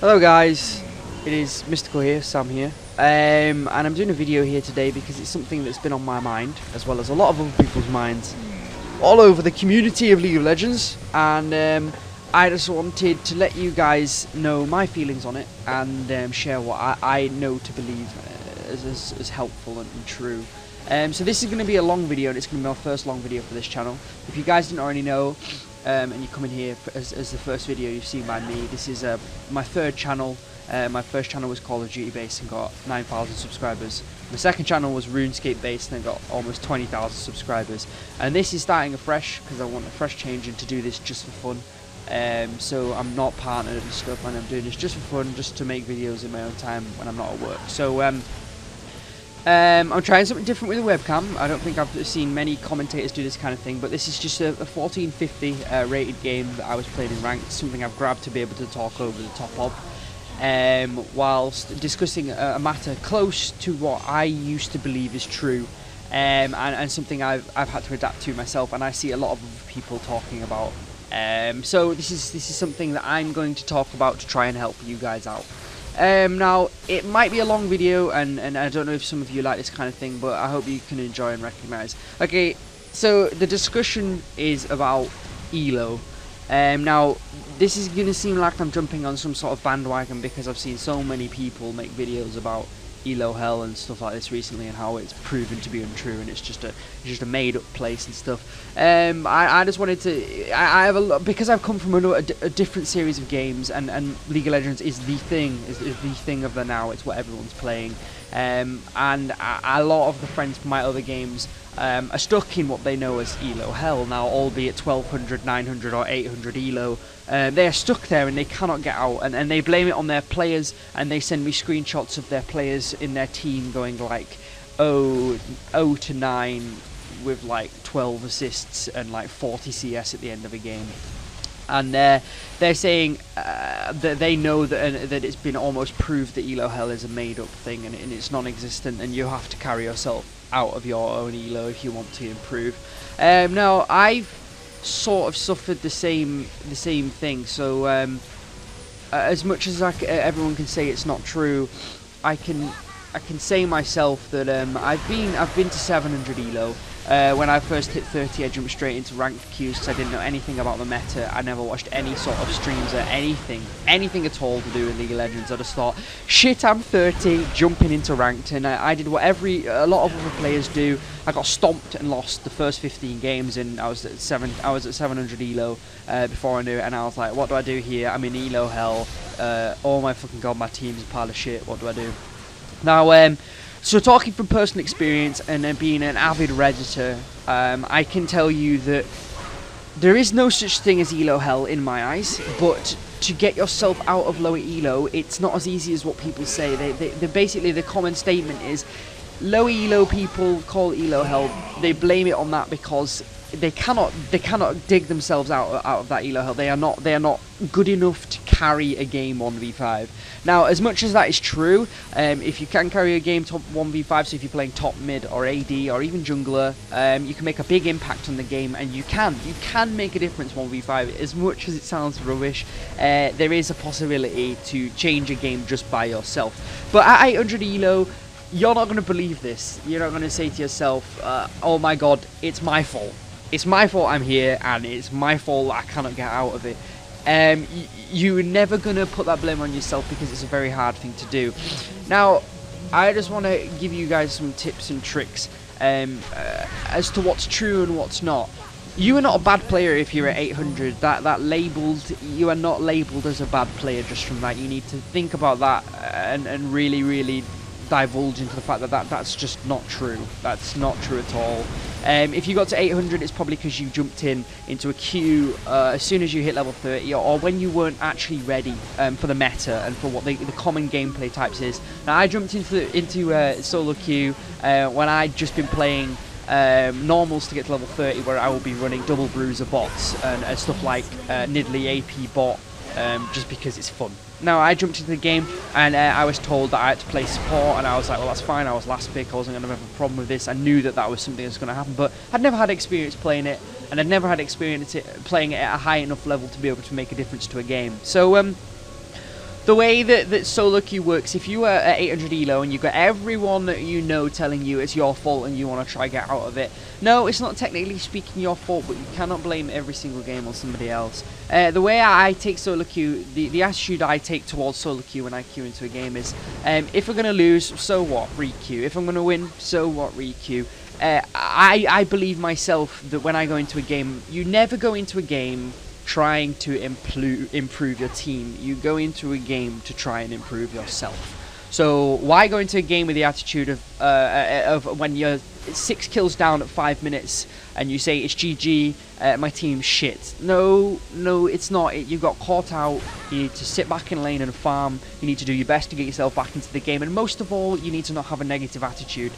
Hello guys, it is Mystical here, Sam here, and I'm doing a video here today because it's something that's been on my mind, as well as a lot of other people's minds, all over the community of League of Legends, and I just wanted to let you guys know my feelings on it, and share what I know to believe as helpful and true. So this is going to be a long video, and it's going to be my first long video for this channel. If you guys didn't already know, and you come in here as the first video you've seen by me, this is my third channel. My first channel was Call of Duty based and got 9,000 subscribers. My second channel was RuneScape based and got almost 20,000 subscribers. And this is starting afresh because I want a fresh change and to do this just for fun. So I'm not partnered and stuff, and I'm doing this just for fun, just to make videos in my own time when I'm not at work. So I'm trying something different with the webcam. I don't think I've seen many commentators do this kind of thing, but this is just a 1450 rated game that I was playing in ranked, something I've grabbed to be able to talk over the top of, whilst discussing a matter close to what I used to believe is true, and something I've had to adapt to myself, and I see a lot of other people talking about. So this is something that I'm going to talk about to try and help you guys out. Now, it might be a long video, and I don't know if some of you like this kind of thing, but I hope you can enjoy and recognise. Okay, so the discussion is about Elo. Now, this is going to seem like I'm jumping on some sort of bandwagon because I've seen so many people make videos about Elo Hell and stuff like this recently, and how it's proven to be untrue, and it's just a made-up place and stuff. I just wanted to. I have because I've come from a different series of games, and League of Legends is the thing of the now. It's what everyone's playing, and a lot of the friends from my other games are stuck in what they know as Elo Hell now, albeit 1200, 900 or 800 Elo. They are stuck there and they cannot get out, and they blame it on their players, and they send me screenshots of their players in their team going like 0 to 9 with like 12 assists and like 40 CS at the end of a game. And they're saying that they know that it's been almost proved that Elo Hell is a made-up thing, and it's non-existent, and you have to carry yourself out of your own Elo if you want to improve. Now, I've sort of suffered the same thing. So as much as everyone can say it's not true, I can say myself that I've been to 700 Elo. When I first hit 30, I jumped straight into ranked queues because I didn't know anything about the meta. I never watched any sort of streams or anything at all to do with League of Legends. I just thought, shit, I'm 30, jumping into ranked, and I did what a lot of other players do. I got stomped and lost the first 15 games, and I was at 700 Elo before I knew it, and I was like, what do I do here? I'm in Elo Hell. Oh my fucking god, my team's a pile of shit. What do I do? Now, so talking from personal experience and being an avid Redditor, I can tell you that there is no such thing as Elo Hell in my eyes, but to get yourself out of lower Elo, it's not as easy as what people say. They basically, the common statement is, low Elo people call Elo Hell. They blame it on that because they cannot dig themselves out of that Elo Hell. They are not good enough to carry a game 1v5. Now, as much as that is true, if you can carry a game top 1v5, so if you're playing top mid or AD or even jungler, you can make a big impact on the game, and you can make a difference 1v5. As much as it sounds rubbish, there is a possibility to change a game just by yourself. But at 800 Elo, you're not going to believe this. You're not going to say to yourself, oh my god, it's my fault. It's my fault I'm here, and it's my fault that I cannot get out of it. You're never going to put that blame on yourself because it's a very hard thing to do. Now, I just want to give you guys some tips and tricks as to what's true and what's not. You are not a bad player if you're at 800. You are not labelled as a bad player just from that. You need to think about that and really divulge into the fact that that's just not true. That's not true at all. If you got to 800, it's probably because you jumped into a queue as soon as you hit level 30, or when you weren't actually ready for the meta and for what the common gameplay types is. Now, I jumped into solo queue when I'd just been playing normals to get to level 30, where I will be running double bruiser bots and stuff like Nidalee AP bot, just because it's fun. Now, I jumped into the game, and I was told that I had to play support, and I was like, well, that's fine. I was last pick. I wasn't going to have a problem with this. I knew that was something that was going to happen, but I'd never had experience playing it, and I'd never had experience playing it at a high enough level to be able to make a difference to a game. So the way that solo queue works, if you are at 800 elo and you've got everyone that you know telling you it's your fault and you want to try get out of it, no, it's not technically speaking your fault, but you cannot blame every single game on somebody else. The way I take solo queue, the attitude I take towards solo queue when I queue into a game is, if we're going to lose, so what, re-queue. If I'm going to win, so what, re-queue. I believe myself that when I go into a game, you never go into a game trying to improve your team. You go into a game to try and improve yourself. So why go into a game with the attitude of when you're 6 kills down at 5 minutes and you say it's GG, my team's shit? No, it's not. You got caught out. You need to sit back in lane and farm. You need to do your best to get yourself back into the game, and most of all, you need to not have a negative attitude.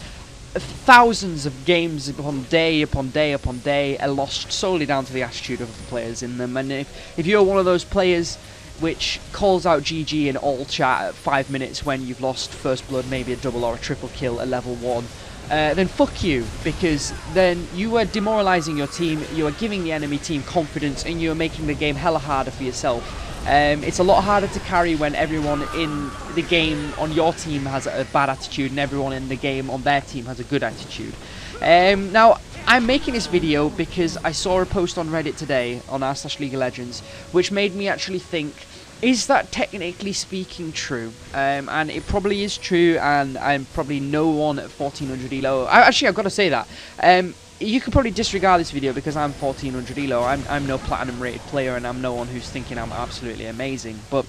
Thousands of games upon day upon day upon day are lost solely down to the attitude of the players in them. And if you're one of those players which calls out GG in all chat at 5 minutes when you've lost first blood, maybe a double or a triple kill at level 1, then fuck you, because then you are demoralising your team, you are giving the enemy team confidence, and you are making the game hella harder for yourself. It's a lot harder to carry when everyone in the game on your team has a bad attitude and everyone in the game on their team has a good attitude. Now, I'm making this video because I saw a post on Reddit today on r/League of Legends, which made me actually think, is that technically speaking true? And it probably is true, and I'm probably no one at 1400 elo. Actually, I've got to say that. You could probably disregard this video because I'm 1400 elo. I'm no platinum rated player, and I'm no one who's thinking I'm absolutely amazing. But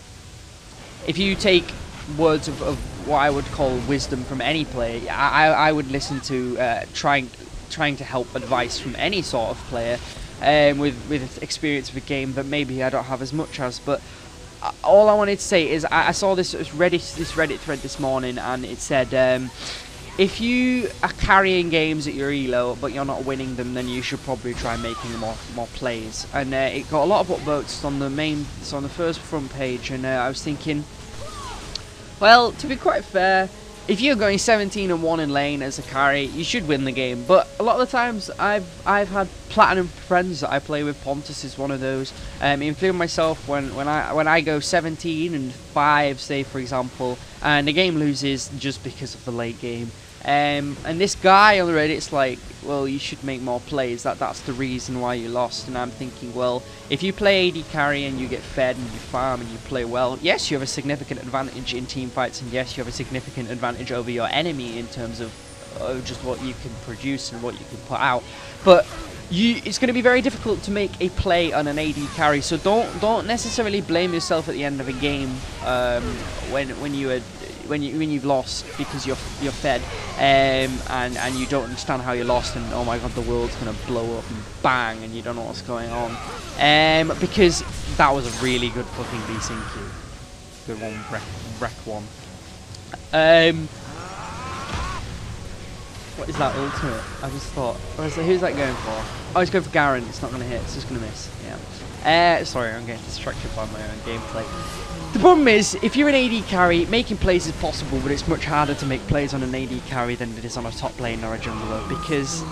if you take words of what I would call wisdom from any player, I would listen to trying to help advice from any sort of player with experience of a game that maybe I don't have as much as. But all I wanted to say is I saw this Reddit thread this morning, and it said, if you are carrying games at your elo but you're not winning them, then you should probably try making more plays. And it got a lot of upvotes on the first front page, and I was thinking, well, to be quite fair, if you're going 17-1 in lane as a carry, you should win the game. But a lot of the times, I've had platinum friends that I play with. Pontus is one of those. Including myself, when I go 17-5, say for example, and the game loses just because of the late game. And this guy on the Reddit's like, well, you should make more plays. That's the reason why you lost. And I'm thinking, well, if you play AD carry and you get fed and you farm and you play well, yes, you have a significant advantage in team fights, and yes, you have a significant advantage over your enemy in terms of just what you can produce and what you can put out. But it's going to be very difficult to make a play on an AD carry. So don't necessarily blame yourself at the end of a game when you've lost because you're fed and you don't understand how you lost, and oh my god, the world's gonna blow up and bang and you don't know what's going on, because that was a really good fucking desync queue. Good one, wreck one. What is that ultimate? I just thought, who's that going for? Oh, he's going for Garen. It's not going to hit, it's just going to miss. Yeah. Sorry, I'm getting distracted by my own gameplay. The problem is, if you're an AD carry, making plays is possible, but it's much harder to make plays on an AD carry than it is on a top lane or a jungler, because,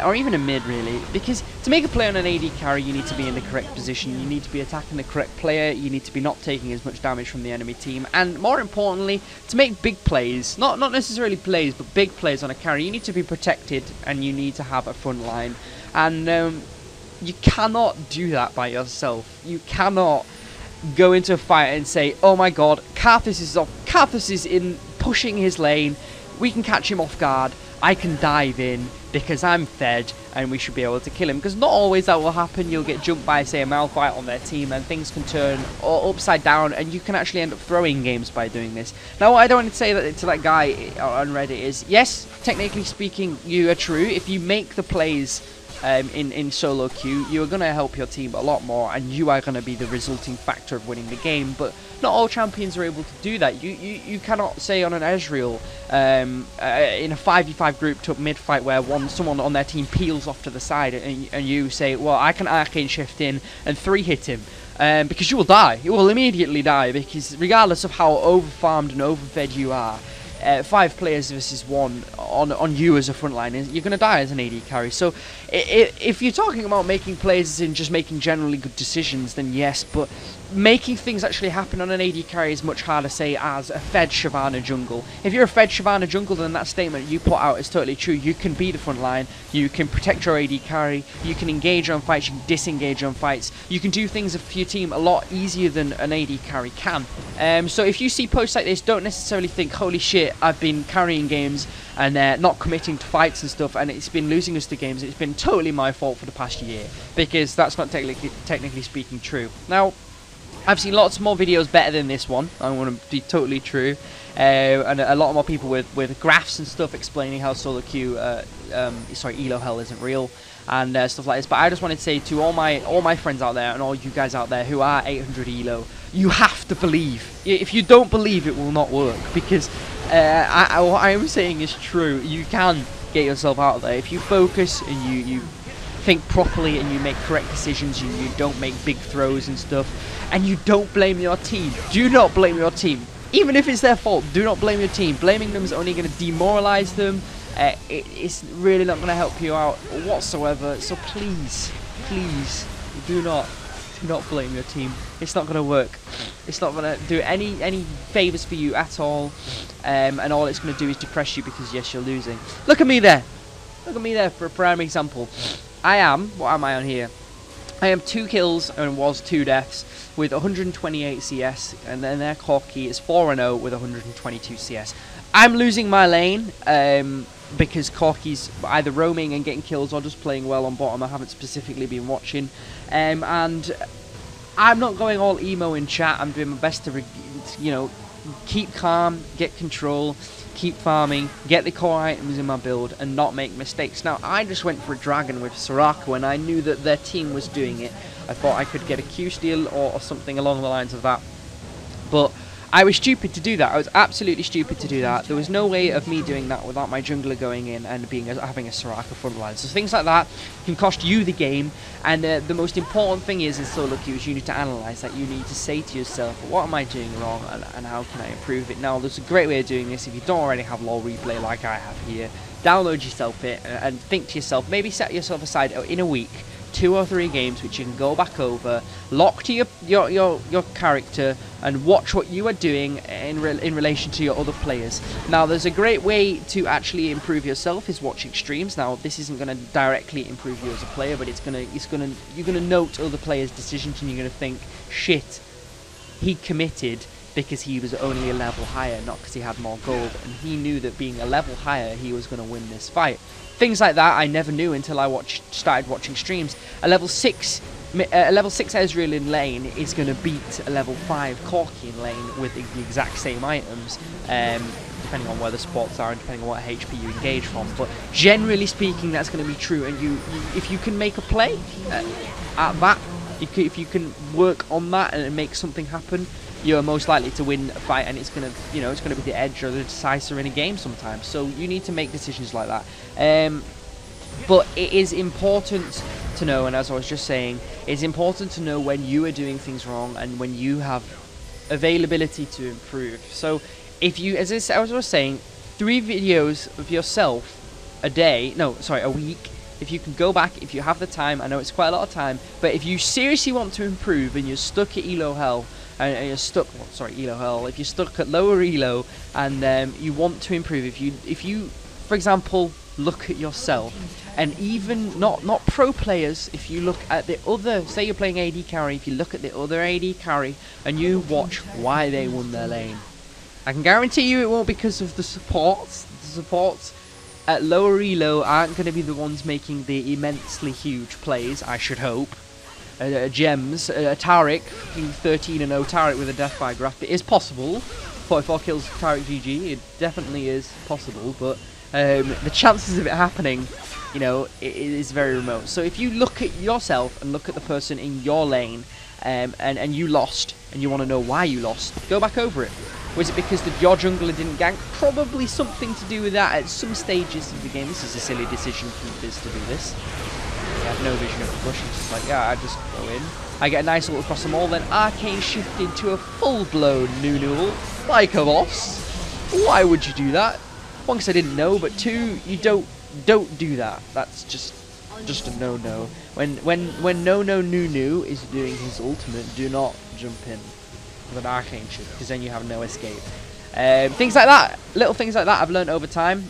or even a mid really, because to make a play on an AD carry, you need to be in the correct position, you need to be attacking the correct player, you need to be not taking as much damage from the enemy team, and more importantly, to make big plays, not necessarily plays, but big plays on a carry, you need to be protected, and you need to have a front line, and you cannot do that by yourself. You cannot go into a fight and say, oh my god, Karthus is in pushing his lane, we can catch him off guard, I can dive in because I'm fed and we should be able to kill him, because not always that will happen. You'll get jumped by, say, a Malphite on their team and things can turn upside down and you can actually end up throwing games by doing this. Now what I don't want to say to that guy on Reddit is, yes, technically speaking, you are true. If you make the plays in solo queue, you are going to help your team a lot more, and you are going to be the resulting factor of winning the game. But not all champions are able to do that. You cannot say on an Ezreal in a 5v5 group to mid fight where someone on their team peels off to the side, and you say, well, I can arcane shift in and 3-hit him. Because you will die. You will immediately die, because regardless of how overfarmed and overfed you are, 5 players versus 1 on you as a frontline, you're going to die as an AD carry. So if you're talking about making plays and just making generally good decisions, then yes, but making things actually happen on an AD carry is much harder, say, as a Fed Shyvana jungle. If you're a Fed Shyvana jungle, then that statement you put out is totally true. You can be the front line, you can protect your AD carry, you can engage on fights, you can disengage on fights, you can do things for your team a lot easier than an AD carry can. So if you see posts like this, don't necessarily think, holy shit, I've been carrying games and not committing to fights and stuff, and it's been losing us to games. It's been totally my fault for the past year, because that's not technically speaking true. Now, I've seen lots more videos better than this one, I want to be totally true, and a lot more people with graphs and stuff explaining how solo queue, Elo Hell isn't real, and stuff like this. But I just wanted to say to all my friends out there and all you guys out there who are 800 Elo, you have to believe. If you don't believe, it will not work, because what I am saying is true. You can get yourself out of there if you focus and you think properly and you make correct decisions, you don't make big throws and stuff, and you don't blame your team. Do not blame your team. Even if it's their fault, do not blame your team. Blaming them is only going to demoralize them. It's really not going to help you out whatsoever. So please, please, do not blame your team. It's not going to work. It's not going to do any favors for you at all, and all it's going to do is depress you, because yes, you're losing. Look at me there. Look at me there for a prime example. What am I on here? I am 2 kills and was 2 deaths with 128 CS, and then their Corky is 4-0 with 122 CS. I'm losing my lane because Corky's either roaming and getting kills or just playing well on bottom. I haven't specifically been watching, and I'm not going all emo in chat. I'm doing my best to, keep calm, get control, keep farming, get the core items in my build, and not make mistakes. Now, I just went for a dragon with Soraka when I knew that their team was doing it. I thought I could get a Q steal or something along the lines of that. But I was stupid to do that. I was absolutely stupid to do that. There was no way of me doing that without my jungler going in and having a Soraka frontline. So things like that can cost you the game. And the most important thing is in solo queues, you need to analyze that. You need to say to yourself, what am I doing wrong, and how can I improve it? Now, there's a great way of doing this. If you don't already have LoL replay like I have here, download yourself it and think to yourself, maybe set yourself aside in a week 2 or 3 games which you can go back over, lock to your character, and watch what you are doing in relation to your other players. Now, there's a great way to actually improve yourself is watching streams. Now, this isn't going to directly improve you as a player, but you're gonna note other players' decisions, and you're gonna think, shit, he committed because he was only a level higher, not because he had more gold, and he knew that being a level higher, he was going to win this fight. Things like that I never knew until I started watching streams. A level 6 Ezreal in lane is going to beat a level 5 Corky in lane with the exact same items, depending on where the spots are and depending on what HP you engage from. But generally speaking, that's going to be true, and if you can make a play at that, if you can work on that and make something happen, you're most likely to win a fight, and it's gonna be the edge or the decisive in a game sometimes. So you need to make decisions like that. But it is important to know, and as I was just saying, it's important to know when you are doing things wrong and when you have availability to improve. So if you, as I was saying, 3 videos of yourself a week. If you can go back, if you have the time, I know it's quite a lot of time, but if you seriously want to improve and you're stuck at Elo Hell, and you're stuck, Elo Hell, if you're stuck at lower Elo and you want to improve, if you, for example, look at yourself, and even not pro players, if you look at the other, say you're playing AD carry, if you look at the other AD carry and you watch why they won their lane, I can guarantee you it won't because of the supports. The supports at lower elo aren't going to be the ones making the immensely huge plays, I should hope. Gems, Taric, 13-0 Taric with a death by graph. It is possible. 44 kills Taric GG, it definitely is possible, but the chances of it happening, it is very remote. So if you look at yourself and look at the person in your lane, and you lost, and you want to know why you lost, go back over it. Was it because your jungler didn't gank? Probably something to do with that at some stages of the game. This is a silly decision from Fizz to do this. I have no vision of the push. It's just like, yeah, I just go in. I get a nice ult across them all, then Arcane shifted to a full-blown Nunu ult, like a boss. Why would you do that? One, because I didn't know, but two, you don't do that. That's just a no-no. When No Nunu is doing his ultimate, do not jump in with an arcane shift, because then you have no escape. Things like that, little things like that I've learned over time.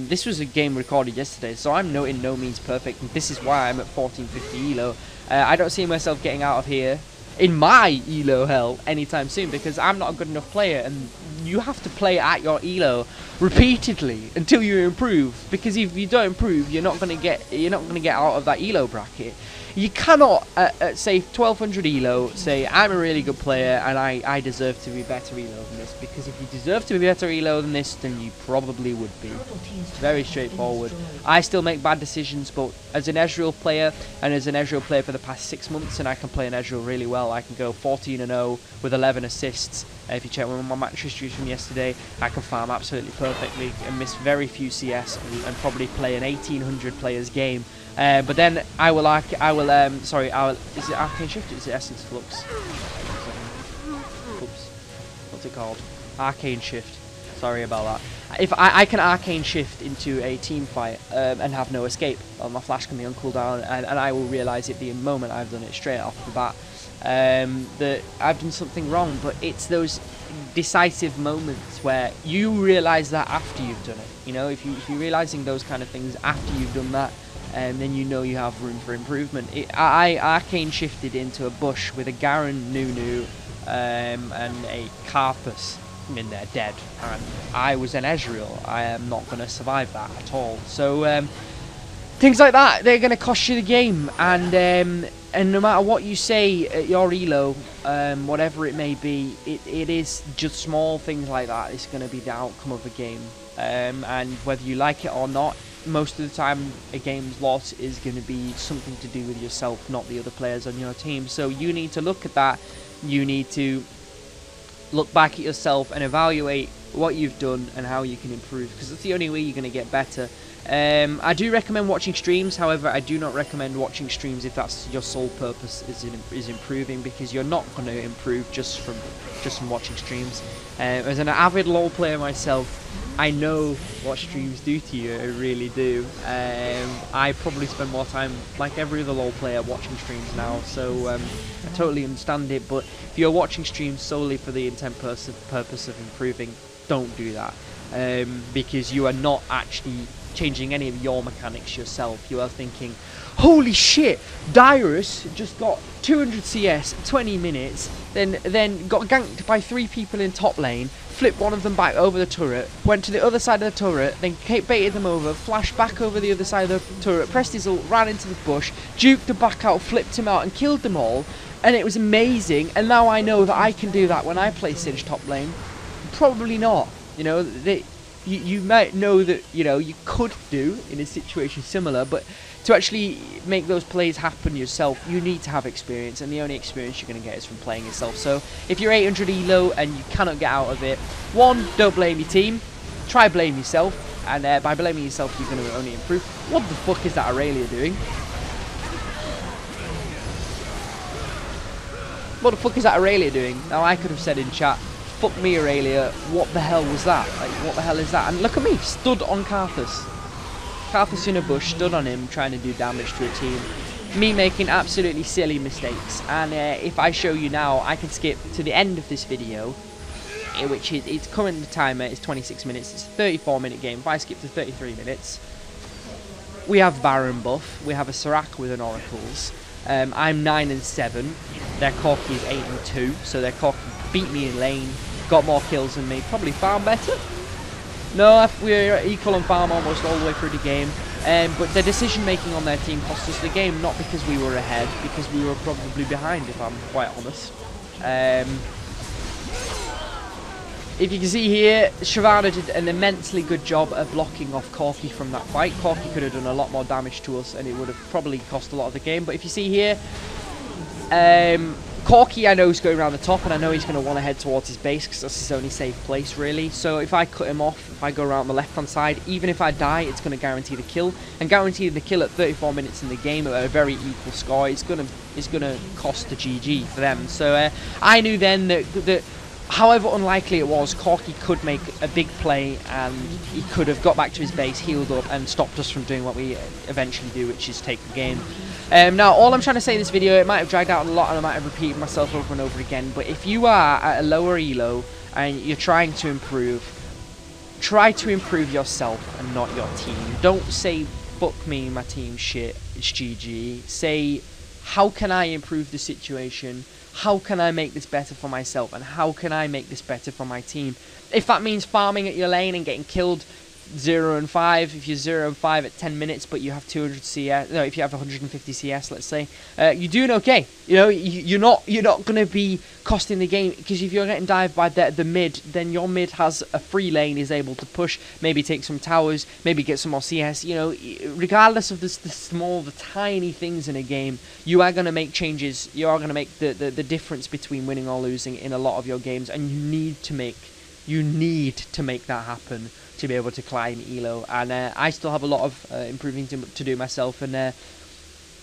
This was a game recorded yesterday, so I'm in no means perfect, and this is why I'm at 1450 elo. I don't see myself getting out of here in my Elo Hell anytime soon, because I'm not a good enough player, and you have to play at your Elo repeatedly until you improve, because if you don't improve, you're not gonna get out of that Elo bracket. You cannot say 1200 Elo say I'm a really good player and I deserve to be better Elo than this, because if you deserve to be better Elo than this, then you probably would be. Very straightforward. I still make bad decisions, but as an Ezreal player, and as an Ezreal player for the past 6 months, and I can play an Ezreal really well. I can go 14-0 with 11 assists. If you check my match history from yesterday, I can farm absolutely perfectly and miss very few CS and probably play an 1800 players game. But then is it Arcane Shift? Is it Essence Flux? Oops. What's it called? Arcane Shift. Sorry about that. If I can Arcane Shift into a team fight and have no escape, my flash can be on cooldown, and I will realise it the moment I've done it straight off the bat. That I've done something wrong, but it's those decisive moments where you realise that after you've done it. You know, if you're realising those kind of things after you've done that, then you know you have room for improvement. I arcane shifted into a bush with a Garen Nunu and a Carpus in there dead, and I was an Ezreal. I am not going to survive that at all. So things like that, they're going to cost you the game, and no matter what you say at your Elo, whatever it may be, it is just small things like that. It's going to be the outcome of a game, and whether you like it or not, most of the time a game's loss is going to be something to do with yourself, not the other players on your team. So you need to look at that. You need to look back at yourself and evaluate what you've done and how you can improve, because that's the only way you're going to get better. I do recommend watching streams. However, I do not recommend watching streams if that's your sole purpose is improving, because you're not going to improve just from watching streams. As an avid LoL player myself, I know what streams do to you. I really do. I probably spend more time, like every other LoL player, watching streams now, so I totally understand it. But if you're watching streams solely for the intent purpose of improving, don't do that, because you are not actually changing any of your mechanics yourself. You are thinking, holy shit, Dyrus just got 200 CS, 20 minutes, then got ganked by 3 people in top lane, flipped one of them back over the turret, went to the other side of the turret, then baited them over, flashed back over the other side of the turret, pressed his ult, ran into the bush, juked the back out, flipped him out and killed them all, and it was amazing. And now I know that I can do that when I play Singe top lane. Probably not, you know. You might know that, you know, you could do in a situation similar, but to actually make those plays happen yourself, you need to have experience, and the only experience you're going to get is from playing yourself. So if you're 800 elo and you cannot get out of it, one, don't blame your team, try blame yourself, and by blaming yourself you're going to only improve. What the fuck is that Aurelia doing? What the fuck is that Aurelia doing? Now I could have said in chat, fuck me Aurelia, what the hell was that? Like, what the hell is that? And look at me, stood on Carthus. Carthus in a bush, stood on him, trying to do damage to a team. Me making absolutely silly mistakes. And if I show you now, I can skip to the end of this video, which is, its current timer is 26 minutes. It's a 34-minute game. If I skip to 33 minutes, we have Baron buff. We have a Serac with an Oracles. I'm 9-7. Their Corki is 8-2. So their Corki beat me in lane, got more kills than me, probably farm better. No, we're equal on farm almost all the way through the game. But the decision making on their team cost us the game, not because we were ahead, because we were probably behind, if I'm quite honest. If you can see here, Shyvana did an immensely good job of blocking off Corki from that fight. Corki could have done a lot more damage to us, and it would have probably cost a lot of the game. But if you see here, Corki, I know, is going around the top, and I know he's going to want to head towards his base because that's his only safe place, really. So if I cut him off, if I go around the left-hand side, even if I die, it's going to guarantee the kill. And guarantee the kill at 34 minutes in the game at a very equal score is going to cost the GG for them. So I knew then that However unlikely it was, Corky could make a big play and he could have got back to his base, healed up, and stopped us from doing what we eventually do, which is take the game. Now, all I'm trying to say in this video, it might have dragged out a lot and I might have repeated myself over and over again, but if you are at a lower elo and you're trying to improve, try to improve yourself and not your team. Don't say, fuck me, my team shit, it's GG. Say, how can I improve the situation? How can I make this better for myself? And how can I make this better for my team? If that means farming at your lane and getting killed 0 and 5, if you're 0 and 5 at 10 minutes, but you have 200 CS, no, if you have 150 CS, let's say, you're doing okay. You know, you're not gonna be costing the game, because if you're getting dived by the mid, then your mid has a free lane, is able to push, maybe take some towers, maybe get some more CS. You know, regardless of the small, the tiny things in a game, you are gonna make changes. You are gonna make the difference between winning or losing in a lot of your games, and you need to make that happen to be able to climb elo. And I still have a lot of improving to do myself, and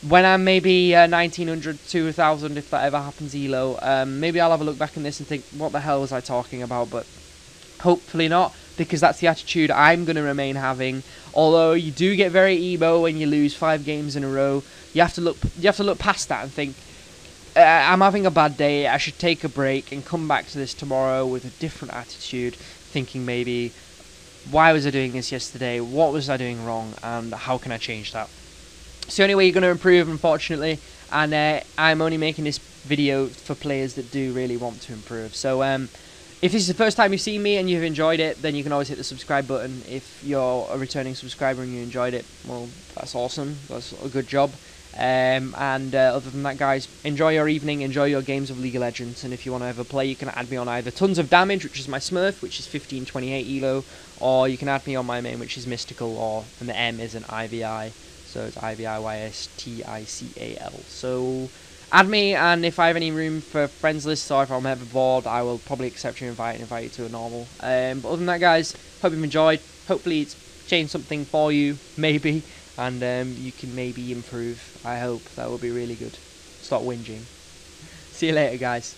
when I'm maybe 1900, 2000, if that ever happens elo, maybe I'll have a look back in this and think, what the hell was I talking about? But hopefully not, because that's the attitude I'm going to remain having. Although you do get very emo when you lose 5 games in a row, you have to look past that and think, I'm having a bad day, I should take a break and come back to this tomorrow with a different attitude, thinking maybe, why was I doing this yesterday, what was I doing wrong, and how can I change that? It's the only way you're going to improve, unfortunately, and I'm only making this video for players that do really want to improve. So if this is the first time you've seen me and you've enjoyed it, then you can always hit the subscribe button. If you're a returning subscriber and you enjoyed it, well, that's awesome, that's a good job. Other than that, guys, enjoy your evening, enjoy your games of League of Legends, and if you want to ever play, you can add me on either Tons of Damage, which is my Smurf, which is 1528 elo, or you can add me on my main, which is Mystical, and the M is an IVI, so it's IVIYSTICAL. So add me, and if I have any room for friends lists, or if I'm ever bored, I will probably accept your invite and invite you to a normal. But other than that, guys, hope you've enjoyed. Hopefully it's changed something for you, maybe. And you can maybe improve. I hope that will be really good. Stop whinging. See you later, guys.